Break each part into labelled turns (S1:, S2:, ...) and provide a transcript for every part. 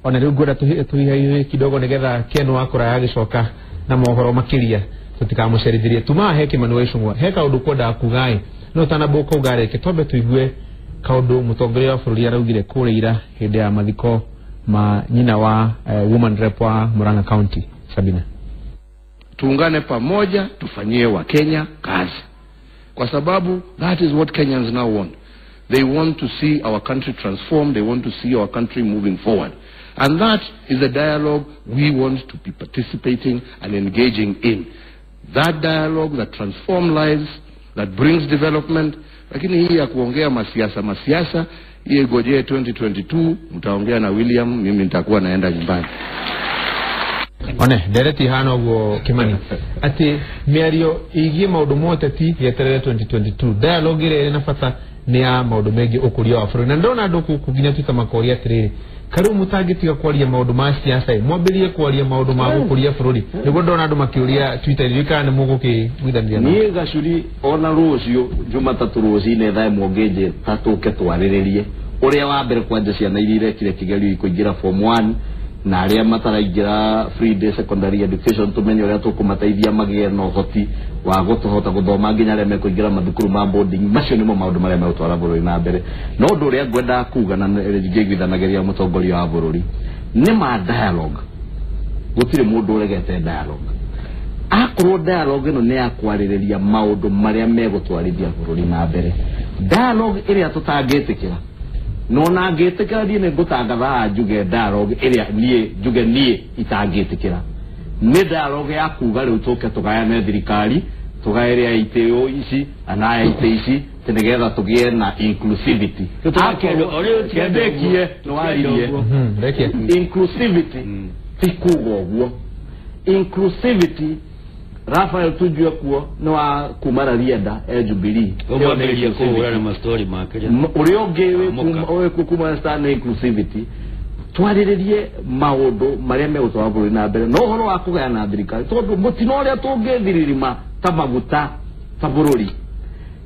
S1: ona riu ngwenda tuhihaihie kidogo nigetha Ken wakora yagicoka na mohoro makiria tutikamucerithirie tuma he Kimani wa Icung'wa he kaundu kwenda kugai no tanabuka ugareke tobe tuigue kaundu mutongoria wa bururi araugire kureira hindi ya mathiko ma nyina wa woman rep wa Murang'a County. Sabina,
S2: tuungane pamoja tufanyie wa Kenya kazi, kwa sababu that is what Kenyans now want. They want to see our country transformed. They want to see our country moving forward. And that is a dialogue we want to be participating and engaging in. That dialogue that transforms lives, that brings development. Lakini hii ya kuongea masiasa, hii gojee 2022, mtaongea na William, mimi nitakuwa naenda nyumbani.
S1: One, dereti hano go Kimani. Ati miario igie maundu moteti yeterere 2022. Dialogue ire na fata ni ya maundu mengi ukuria wa bururi. Na ndona andu kuginya tuta makoria atiriri. Karu mutangitiga kwaria maundu ma siasa, mwambirie kwaria maundu ma gukuria bururi. Niguo ndona andu makiuria Twitter irika ni muguki gwithania.
S3: Ni gacuri ona rucio Jumatatu rucine thaa mwongeje tatuke twariririe. Uria wa mbere kwanja ciana irire kire kigerio kuingira form 1 na aria mataraingira free day secondary education tumenye uria tukumateithia magie no hoti wa gutohota guthoma nginya aria mekuingira mathukuru ma boarding. Macio nimo maundu maria megutwara bururi na mbere. No ndu uria ngwenda kuga na ngigwithanagiria mutongoria wa bururi ni ma dialogue. Gutire mundu uregete dialogue. Akorwo dialogue no ni akwarireria maundu maria megutwarithia bururi na mbere. Dialogue iria tutangitikira no na ngetekera ni ngutangatha njuge dialogue iria njuge nie itangitikira ni dialogue ya kuga riu tuke tugayane thirikari tugaire iteo ici ana ite ici tenegetha tugie na inclusivity akendekie no waririe inclusivity tikugo guo inclusivity Rafael tujue kuo no wa kumara rienda Jubilee
S4: obameria ko ora na mastori makere
S3: uriongewe kuma stand inclusivity twarirerie maundu maria megutwara bururi na mbere no horo wa kugayana thirikari tondu mutino uria tungithiririma tamaguta tabururi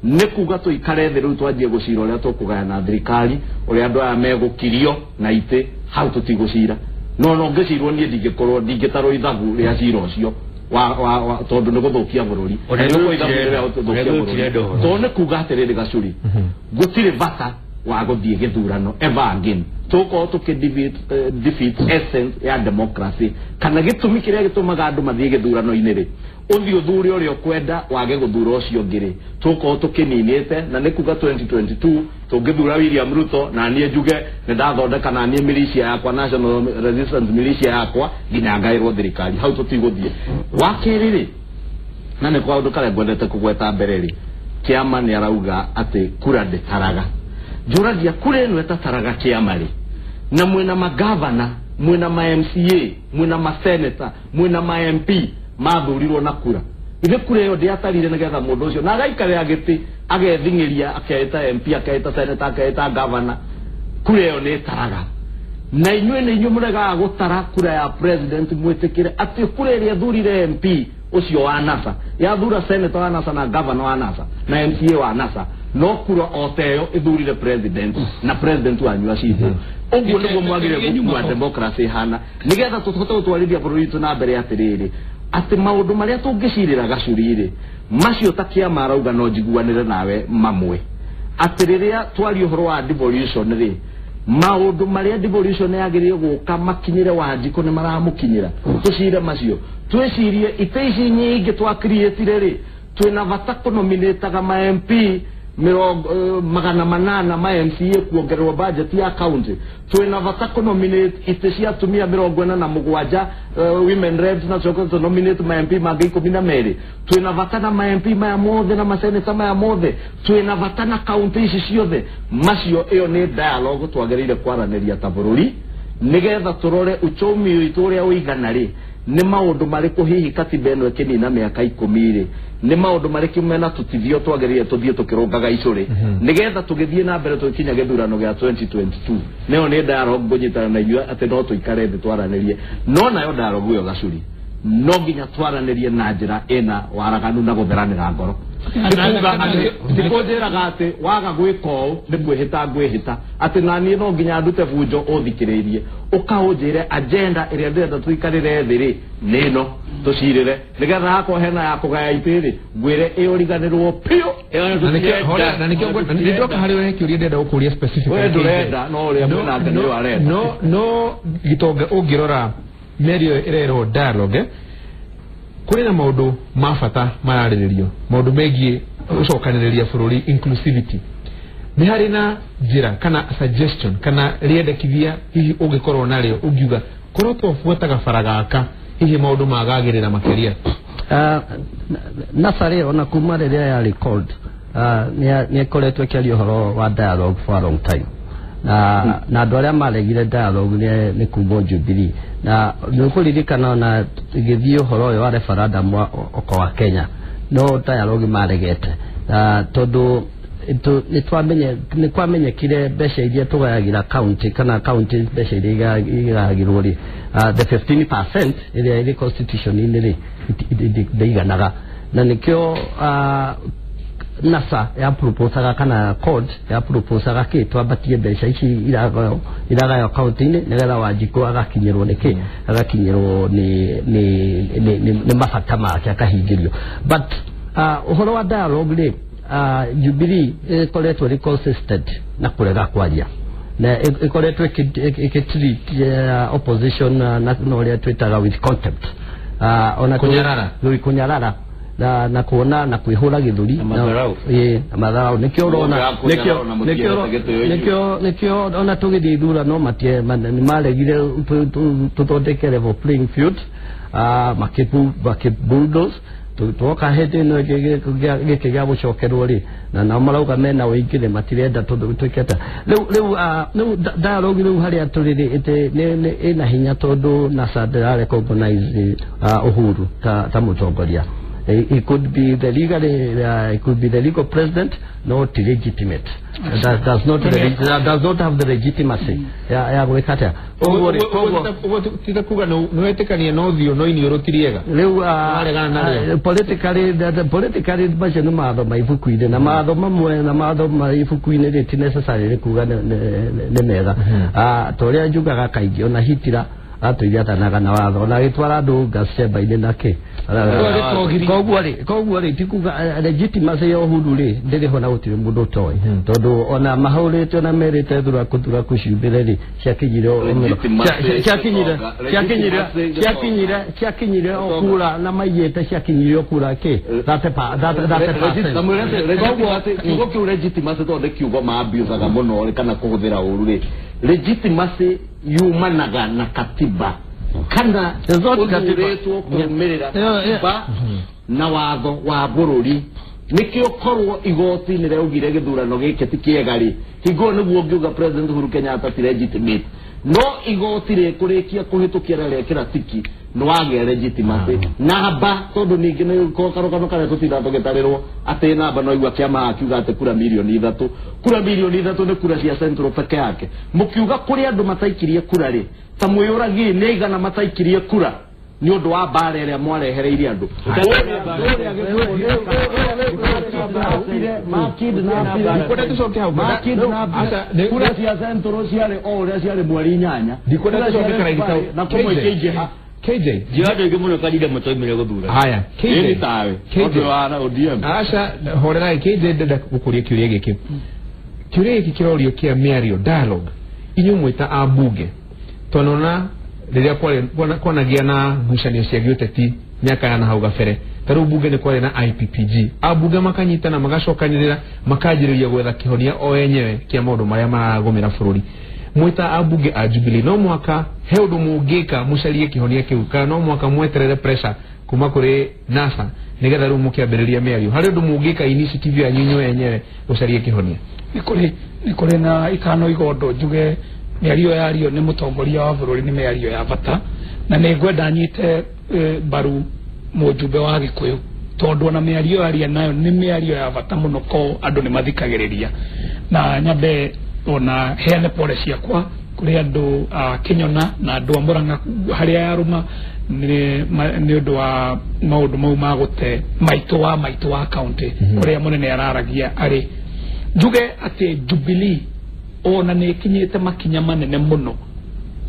S3: ne kuga tuikare thi riu twanjie gucira uria tukugayana thirikari uria andu aya megukirio na ite hau tutigucira no ngicirwo nie ndingikorwo ndingitarwo ithabu ria cira ucio wa tondu niguthukia bururi tone kuga atiriri gacuri gutire bata wa guthie githurano ever again tuko defeat essence ya democracy kana gitumi kiria gitumaga andu mathie githurano iniri uthi uthure uria kwenda wage guthura ucio ngiri tuko tukininite na nikuga 2022 tungithura William Ruto na nie njuge ne ndathondeka na nie militia yakwa National Resistance Militia yakwa nginya ngairwo thirikari hau tutiguthie wakeriri na ne kwa undu kare gwendete kugweta mbereri kiama ni arauga ati kura ndetaraga juragia kure no etataraga kiama ri na mwena magavana mwena ma MCA mwena ma senator mwena ma MP mathurirwo na kura ithe kura yo ndiatarire nagetha mundu ucio na agaikare agiti agethingiria akaita MP akaita senator akaita governor kura yo ni taraga na inyuĩ murega gutara kura ya president mwitikire ati kura iria thurire MP ucio wa NASA ya thura senator wa NASA na governor wa NASA na MCA wa NASA no kura oteyo ithurire president na president wa nyua citu uguo niguo mwagire gukua democracy hana nigetha tutote gutwarithia bururi tu na mbere atiriri ati maundu maria tungicirira gacurire macio takia marauga no njiguanire nawe mamwe atiriria twari uhoro wa devolution ri maundu maria devolution yagirie guka makinyire Wanjiku ni maramukinyira tucire macio twicirie iteici nyingi twa create ri twina vata kunominataga ma MP magana manana ma MCA kuongererwa budget ya county twina vata kunominate iteci atumia 47 women reps na chokoto nominate ma MP magi 12 twina vata na ma MP ma mothe na maseneta ma mothe twina vata na county ici ciothe macio iyo ni dialogue twagereire kwaraniria ta bururi nigetha turore uchumi witu uria uigana ri ni maundu mariku hihi katiba eno kinina miaka 10 ri ni maundu mariku mena tutithio twagerire tuthie tukirungaga icuri nigetha tugithie na mbere tukinya githurano gia 2022 neo ni dialogue ngonyitana na inyua ati no tuikare thi twaranirie no nayo dialogue yo gacuri no nginya twaranirie na njira ena waraganu na gutheranira ngoro Ndikojera gate waga gwiko ndimwihita ati nani no nginya ndute bunjo uthikiririe ukaunjire agenda iria ndenda tuikarire thiri nino tucirire nigetha hako hena ya kugaya itiri ngwire iuriganirwo pio
S1: na nikio hari we kiuria ndenda gukuria specific
S3: we ndurenda no uria mwina ngani arenda
S1: no gitonga ungirora merio irero dialogue kuri na maundu mafata marariririo maundu megie ucokaniriria bururi inclusivity ni hari na njira kana suggestion kana riendekithia hihi ungikorwo nario ungiuga korwo twofuataga faragaka hihi maundu magagirira makeria
S5: nasari ona kuma riria ya record ni koretwe kiario horo wa dialogue for a long time na andu aria maregire dialogue ni kuma Jubilee na nukuririkana na githii horo yo wa referendum wa Kenya no dialogue maregete tondu ni kwamenyekire mbeca iria tugayagira county kana county mbeca iria igayagirwo ri the 15% iria iri constitution ni ndeiganaga na nikio NASA ya proposaga kana code ya proposaga ki twambatie mbeca ici iragayo county ni nigetha Wanjiku agakinyirwo niki agakinyirwo ni mabata make akahingirio but uhoro wa dialogue ri Jubilee ikoretwo ri consistent na kurega kwaria na ikoretwo ikitreat opposition na noria twitaga with contempt ona kunyarara na kuona na kwihura githuri na madharau nikio urona nikio ona tugithii thura no matie ni maregire tuthondeke level playing field bulldoze tuoka hete no gikigya gucokerwo ri na marauga mena uingire matirenda twiketa riu dialogue riu haria turiri ite ina hinya tondu NASA recognize Uhuru ta mutongoria. It could be the legal president, not legitimate. Does not have the legitimacy. Ya gwikata.
S1: Tita kuga no etekania no thio no ini urotiriega.
S5: Riu politically baje no matho maifukuine na matho mamwe na matho maifukuine ri necessary kuga ne mega. Toria njugaga kaingĩ ona hitira atuigatanaga na watho na gitwara andu ngacemba-inĩ nake koguo ri tikuga legitimacy ya Uhuru ri ndiriho na gutire mundu toy tondu ona mahurite na merite thura kuciumbire ri ciakinyire okura na maiyete ciakinyire okura ki
S3: kiugo kiu legitimacy tondu kiugo maabiusaga muno kana kuhuthira uru ri legitimacy yumanaga na katiba kana uretwo kumerera katiba na watho wa bururi nikio korwo igoti ni reugire githurano gike tikiega ri higo niguo ungiuga president Uhuru Kenyatta ti legitimate no igoti ri kurikia kuhitukia rekira tiki no wage legitimacy namba tondu ningi ni karukano kana tutinda tugetarirwo ati namba no igwa kiama akiuga ati kura milioni 3 ni kura cia central peke yake mukiuga kuri andu mataikirie kura ri ta muyuragi ni igana mataikirie kura ni undu wa bara ria mwarehereirie andu kura cia central ciare ore ciare mweri 8
S1: ndikwenda tucoke
S3: na kumwikije
S1: KJ
S4: jiado ikimuno kadida mutoimire guthura
S1: haya
S3: KJ tawe KJ wana ODM
S1: asha horera KJ ndenda gukuria kiuria giki kiuria giki kirorio kia miario dialogue inyumwita abuge tonona riria kwanagia na ngucanio cia giuteti miaka ya na hau gabere taru bunge ni kwari na IPPG abuge makanyitana magacokanirira makajiriria gwetha kihonia o enyewe kia maundu maria maragumira bururi mwita abuge a Jubilee no mwaka heudu mugika mucarie kihonia kiu kana no mwaka mweterere pressure kuma kuri NASA nigetha ru mukiambiriria miario hari undu mugika initiative ya nyinyo yenyewe ucarie kihonia
S6: ni kuri na ikano igondo njuge miario yario ni mutongoria wa bururi ni miario ya bata na ni ngwenda nyite baru mujumbe wa Gikuyu tondu na miario yaria nayo ni miario ya bata muno ko andu ni mathikagiriria na nyambe ona heane pole ciakwa kuri andu Kinyona na andu Murang'a haria yaruma nĩ ũndũ wa maũndũ mau ma gũte maitũ wa county ũrĩa mũnene araragia arĩ njuge atĩ Jubilee ona nĩ ikinyĩte makinya manene mũno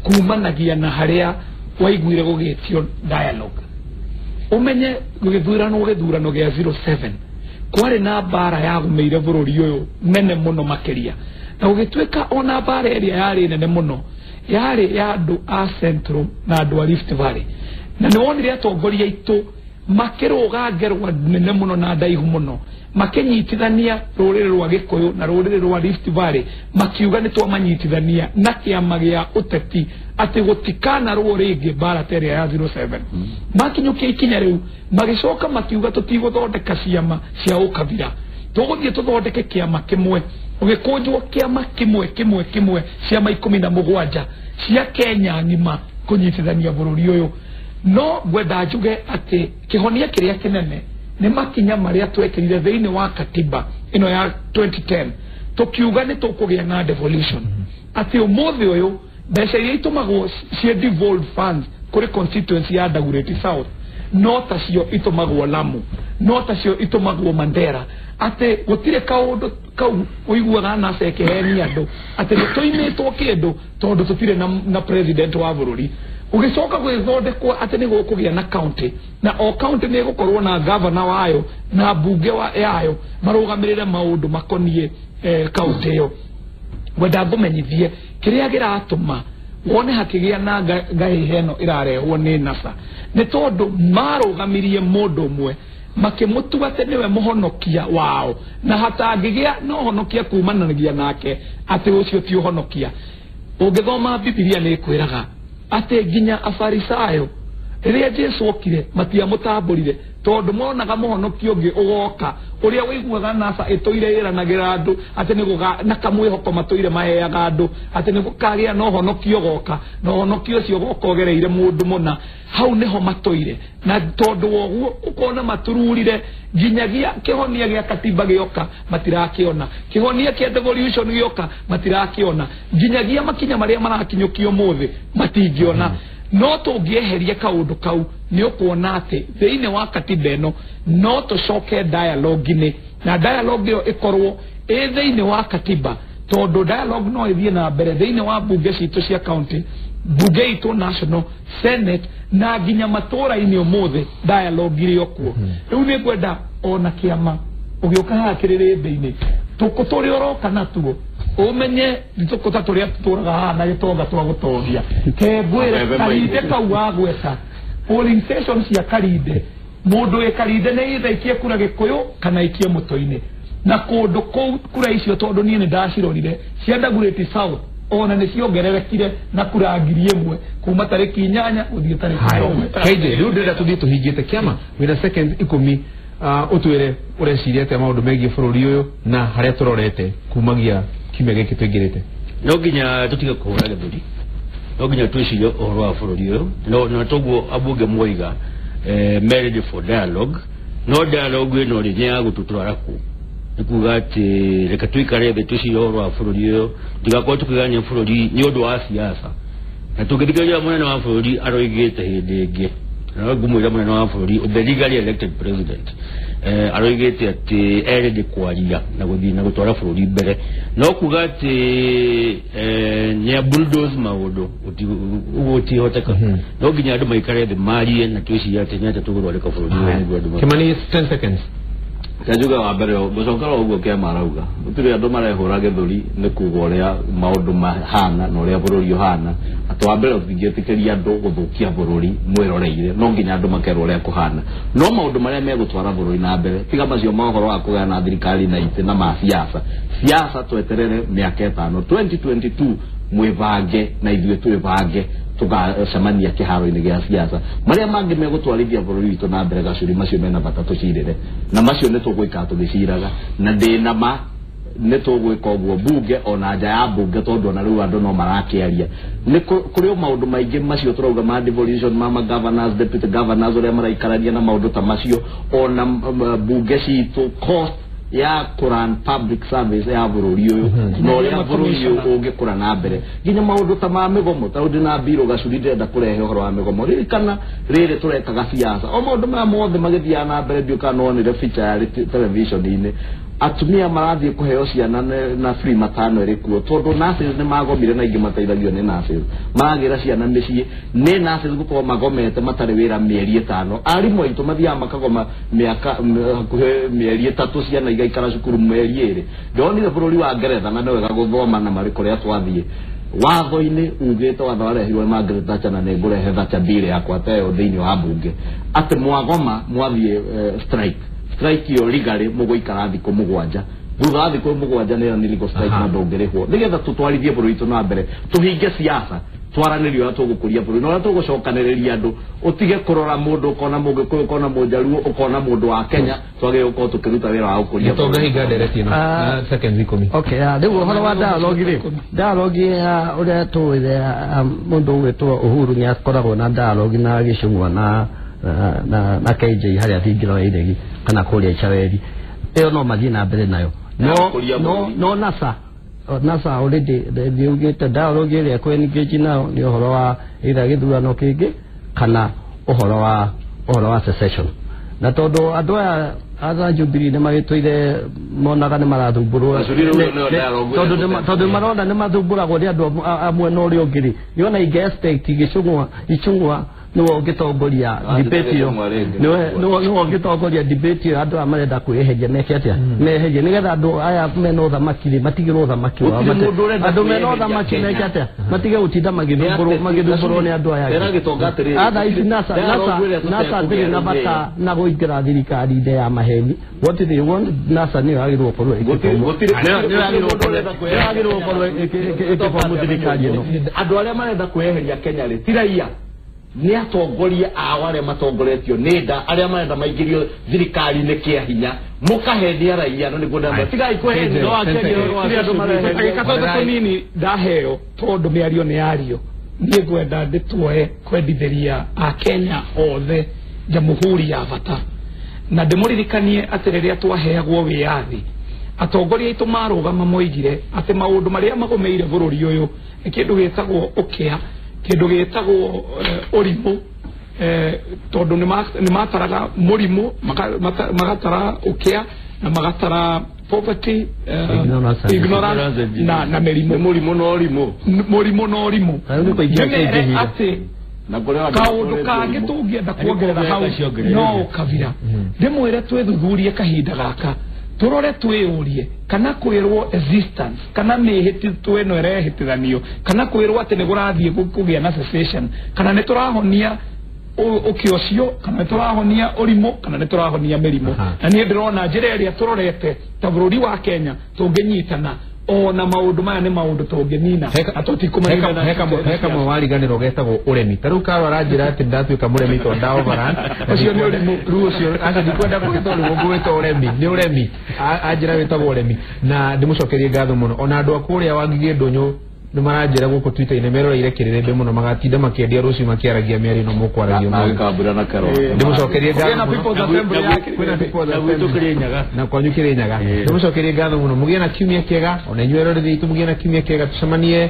S6: kumanagia na harĩa waiguire gũgĩtio dialogue umenye gĩthurano gĩa 07 kwarĩ na mbara yagũmĩire bũrũri ũyũ nene mũno makĩria na gũgĩtuĩka ona mbara ĩrĩa yarĩ nene mũno yarĩ ya andũ a Central na andũ a Rift Valley na nĩwonire atongoria aitũ makĩrũga ngerwa nene mũno na ndaihu mũno makĩnyitithania rũrĩrĩ rwa Gĩkũyũ na rũrĩrĩ rwa Rift Valley makiuga nĩ twamanyitithania na kĩama gĩa ũteti atĩ gũtikana rwo rĩngĩ mbara terĩa ya 07 makinyũkia ikinya rĩu magĩcoka makiuga tũtigũthondeka ciama cia ũkabira tũgũthiĩ tũthondeke kĩama kĩmwe ũgĩkũnjwo kĩama kĩmwe ciama 17 cia Kenya ng'ima kũnyitithania bũrũri ũyũ no gwenda njuge atĩ kĩhonia kĩrĩa kĩnene nĩ makinya marĩa twekĩrire thĩinĩ wa katiba ĩno ya 2010 tũkiuga nĩ tũkũgĩa na devolution atĩ ũmũthĩ ũyũ mbeca iria itũmagwo cia devolved funds kũrĩ constituency ya Dagoretti South no tacio itũmagwo Lamu no tacio itũmagwo Mandera atĩ gũtirĩ kaũndũ kau ũiguaga na sekeheni andũ atĩ nĩ tũimĩtwo kĩndũ tondũ tũtirĩ na president wa bũrũri ũgĩcoka gwĩthondekwo atĩ nĩ gũkũgĩa na county na o county nĩ gũkorwo na governor wayo na mbunge yayo marũgamĩrĩre maũndũ makoniĩ county ĩyo gwenda ngũmenyithie kĩrĩa gĩratũma wone hakĩgĩa na ngahĩha ĩno ĩrarehwo nĩ NASA nĩ tondũ marũgamirie mũndũ ũmwe makĩmũtua atĩ nĩwe mũhonokia wao na hatangĩgĩa na ũhonokia kumananagia nake atĩ ũcio ti ũhonokia ũngĩthoma Biblia nĩ kwĩraga atĩ nginya Afarisayo rĩrĩa Jesu okire matiamũtambũrire tondũ monaga mũhonokio ũngĩ ũgoka ũrĩa wĩiguaga NASA ĩtũire ĩranagĩra andũ atĩ nĩ na kamwĩhoko matũire maheaga andũ atĩ nĩ gũkagĩa na ũhonokio goka na ũhonokio ũcio goka ũgereire mũndũ mũna hau nĩho matũire na tondũ woguo ũkona matururire nginyagia kĩhonia gĩa katiba gĩoka matirakĩona kĩhonia kĩa devolution gĩoka matirakĩona nginyagia makinya marĩa marakinyũkio mũthĩ matingĩona no tũngĩeheria kaũndũ kau nĩ ũkuona atĩ thĩinĩ wa katiba ĩno no tũcoke dialogue-inĩ na dialogue ĩyo ĩkorwo thĩinĩ wa katiba tondũ dialogue no ĩthiĩ na mbere thĩinĩ wa mbunge citũ cia county mbunge itũ national senate na nginya matũra-inĩ ũmũthĩ dialogue ĩrĩ okuo rĩu nĩ ngwenda ona kĩama ũgĩũka haha kĩrĩrĩmbĩ-inĩ tũrĩ oroka natuo umenye nitũkũta tũrĩa tũtũraga haha na gĩtonga twa gũtongia kembwĩre Karinde kau wagweta polling station cia Karinde mũndũ wĩ Karinde nĩ either ikie kura Gĩkũyũ kana ikie Mũtũ-inĩ na kũndũ kũu kura icio tondũ niĩ nĩ ndacirorire cia Dagoretti South ona nĩ ciongererekire na kura 1,000 kuma tarĩki 8 gũthiĩ tarĩki 1
S1: Kainde rĩu ndĩrenda tũthiĩ tũhingĩte kĩama wĩna seconds 10 ũtwĩre ũreciria atĩa maũndũ megiĩ bũrũri ũyũ na harĩa tũrorete kumagia kiumia gĩkĩ tũingĩrĩte
S4: no nginya tũtige kũhũra gĩthũri no nginya twĩcirie ũhoro wa bũrũri ũyũ na toguo ambunge moiga married for dialogue no dialogue ĩno rĩ nĩ ya gũtũtwara kũ nĩ kuuga atĩ reka tũikare thĩ twĩcirie ũhoro wa bũrũri ũyũ ndigakorwo tũkĩgania bũrũri nĩ ũndũ wa siasa na tũngĩthikĩrĩria mũnene wa bũrũri aroigĩte hĩndĩ ĩngĩ na ngũmwĩra mũnene wa bũrũri the legally elected president aroigĩte atĩ erĩndĩ kwaria na gũthiĩ na gũtwara bũrũri mbere no kuga atĩ nĩ bulldoze maũndũ ũguo ũtihoteka no nginya andũ maikare thĩ marie na twĩcirie atĩ nĩ atĩa tũgũthondeka bũrũri ũyũ nĩguo andũ
S1: Kimani 10 seconds
S3: Kajuga wa mbere gũcokera ũguo kĩama arauga gũtirĩ andũ marehũra gĩthũri nĩ kuuga ũrĩa maũndũ mahana na ũrĩa bũrũri ũhana atĩ wa mbere tũtingĩtĩkĩria andũ gũthũkia bũrũri mwĩroreire no nginya andũ makerwo ũrĩa kũhana no maũndũ marĩa megũtwara bũrũri na mbere tiga macio ma ũhoro wa kũgaya na thirikari na itĩ na ma siasa tweterere mĩaka 5 2022 mwĩbange na ithuĩ twĩbange tũgacemania kĩharo-inĩ gĩa siasa marĩa mangĩ megũtwarithia bũrũri witũ na mbere gacuri macio mena bata tũcirĩre na macio nĩ tũgwĩka tũgĩciraga na ndĩna ma nĩ tũgwĩka ũguo mbunge ona nja ya mbunge tondũ ona rĩu andũ no marakĩaria nĩ kũrĩ maũndũ maingĩ macio tũrauga ma devolution ma governors deputy governors ũrĩa maraikarania na maũndũ ta macio ona mbunge citũ cost ya kuran public service ya bururi uyu no ya bururi uge kurana mbere ginya maundu ta ma migomo taundi na biro gacuri ndenda kurehe horo wa migomo riri kana riri turekaga siasa o maundu ma mothe magithia na mbere ndio kana onire feature ya television ine atumia marathie kuheo ciana na free matano iri kuo tondu nurses ni magomire na ingi mateithagio ni nurses maragira ciana micii ni nurses gukorwo magomete matari wira mieri 5 arimu aitu mathia makagoma miaka kuhe mieri 3 ciana igaikara cukuru mieri 2 ndonire bururi wa Ngeretha na nowega guthoma na mari kuria twathie watho-ini ugite watho arehirwo Margaret Thatcher na nengurehe Thatcher bill yakwa teo thiini wa bunge ati mwagoma mwathie strike yo legally mugoikara thiko mugwanja thutha thiko mugwanja nira ni legal strike na ndongerehwo nigetha tutwarithie bururi tu na mbere tuhinge siasa twaranirio atugukuria bururi no tugucokaniriria andu utige kurora mundu ukona mugikuyu ukona mujaruo ukona mundu wa Kenya twage uko tukiruta wira wa ukuria
S1: to gahiga dereti na second zikomi
S5: okay ndio horo wa dialogue ya ule tu mundu wetwa Uhuru ni akoragwo na dialogue na gicungwa na KJ haria thingiro iregi kana kuria chaweri iyo no mathie na mbere nayo no NASA already the ugete dialogue ile kwa engage nao ni horo wa ira githurano kingi kana uhoro wa secession na todo andu aya Jubilee ni magitwire monaga ni marathumburu todo marona ni mathumbura gwa andu amwe no ri ongiri yona expect gicungwa no gitongoria debate yo no gitongoria debate yo andu amarenda kwiheje nekiatia meheje nigetha andu aya meno thamaki matigirwo thamaki wa andu meno thamaki nekiatia matige gutinda magithumburo ni andu aya ada isi NASA ndiri na bata na guingira thirikari inde ya maheni what they want NASA ni agirwo korwo ikitomo agirwo korwo ikitomo thirikari no
S3: andu aria marenda kwiheria Kenya ri tiraia ni atongoria aware matongoretio nenda aria marenda maigirio thirikari ne kia hinya mukahendia raia no niguo ndamba tigai kweheria no akenya ri andu marehe
S6: katoto nini ndaheo tondu miario ni ario ni gwenda nditwoe kwendithĩria a Kenya othe jamhuri ya bata na ndimuririkanie ati riria twaheagwo wiathi atongoria itu marugama moigire ati maundu maria magomeire bururi uyu kindu gitagwo ukia kindu gitagwo urimu tondu ni mataraga murimu magatara ukia na magatara poverty ignorance na murimu no urimu ati kaundu kangi tungienda kuongerera hau no kavira ndimwire twithuthurie kahinda gaka turore twiyurie kana kwirwo existence kana mihiti tweno irehitithanio kana kwirwo ati ni gurathie kugia na secession kana ni turahonia ukiocio kana ni turahonia urimo kana ni turahonia mirimo na ni ndirona njira iria turorete ta bururi wa Kenya tunginyitana ona maundu maya ni maundu tunginina atotikumenya
S1: heka mwariganiro getagwo uremi taru karo aranjira ati ndatuika muremi to ndao baran ucio ni uremi rucio ati ndikwenda kugitoni gugwito uremi ni uremi anjira witagwo uremi na ndimucokerie ngatho muno ona andu akuria wangigie ndunyu ni maranjira guku Twitter ine meroreire kirerembe muno magatinda makiendia rucio makiaragia miari no mukwaragia
S3: no kabura na karo
S1: ndimucokerie ngatho na people's assembly yake kwina people's assembly na kwa nyukire nyaga ndimucokerie ngatho muno mugie na kiumia kiega ona inyuero ritu mugie na kiumia kiega tucemanie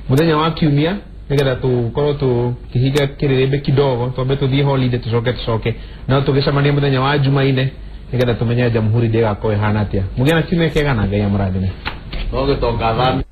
S1: muthenya wa kiumia nigetha tukorwo tukihinga kirerembe kidogo twambe tuthie holiday tucoke na tugicemania muthenya wa Jumaine nigetha tumenye jamhuri ndigakorwo ihana atia mugie na kiumia kiega na Ngai amurathime
S3: no gitonga